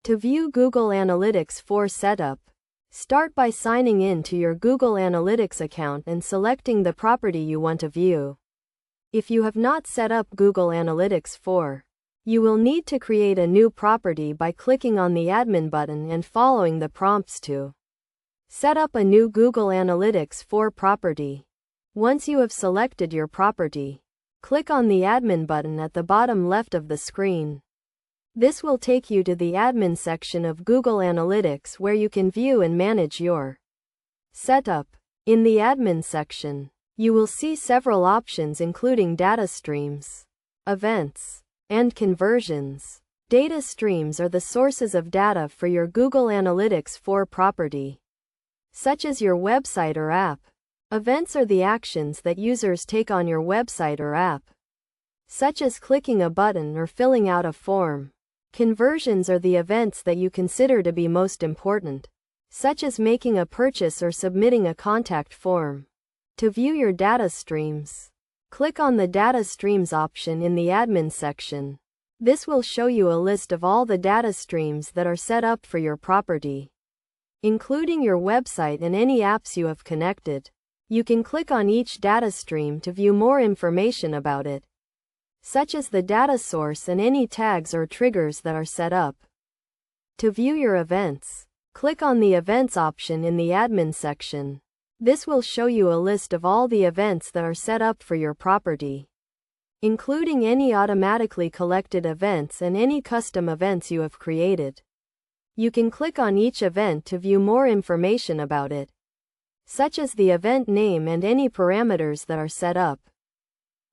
To view Google Analytics 4 setup, start by signing in to your Google Analytics account and selecting the property you want to view. If you have not set up Google Analytics 4, you will need to create a new property by clicking on the admin button and following the prompts to set up a new Google Analytics 4 property. Once you have selected your property, click on the admin button at the bottom left of the screen. This will take you to the admin section of Google Analytics where you can view and manage your setup. In the admin section, you will see several options including data streams, events, and conversions. Data streams are the sources of data for your Google Analytics 4 property, such as your website or app. Events are the actions that users take on your website or app, such as clicking a button or filling out a form. Conversions are the events that you consider to be most important, such as making a purchase or submitting a contact form. To view your data streams, click on the Data Streams option in the admin section. This will show you a list of all the data streams that are set up for your property, including your website and any apps you have connected. You can click on each data stream to view more information about it, such as the data source and any tags or triggers that are set up. To view your events, click on the Events option in the admin section. This will show you a list of all the events that are set up for your property, including any automatically collected events and any custom events you have created. You can click on each event to view more information about it, such as the event name and any parameters that are set up.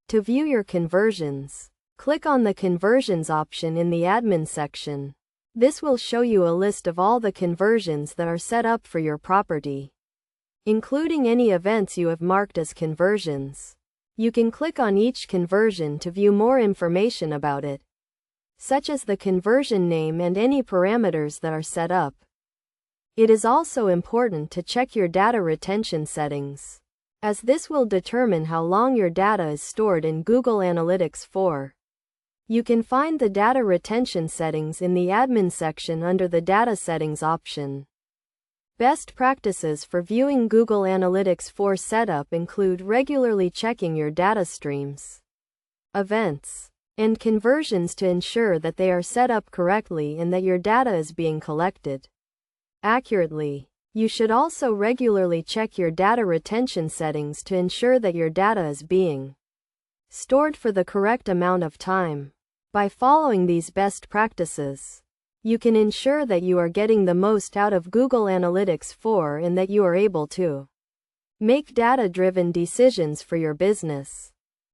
To view your conversions, click on the Conversions option in the admin section. This will show you a list of all the conversions that are set up for your property, including any events you have marked as conversions. You can click on each conversion to view more information about it, such as the conversion name and any parameters that are set up. It is also important to check your data retention settings, as this will determine how long your data is stored in Google Analytics 4. You can find the data retention settings in the admin section under the Data Settings option. Best practices for viewing Google Analytics 4 setup include regularly checking your data streams, events, and conversions to ensure that they are set up correctly and that your data is being collected accurately. You should also regularly check your data retention settings to ensure that your data is being stored for the correct amount of time. By following these best practices, you can ensure that you are getting the most out of Google Analytics 4 and that you are able to make data-driven decisions for your business.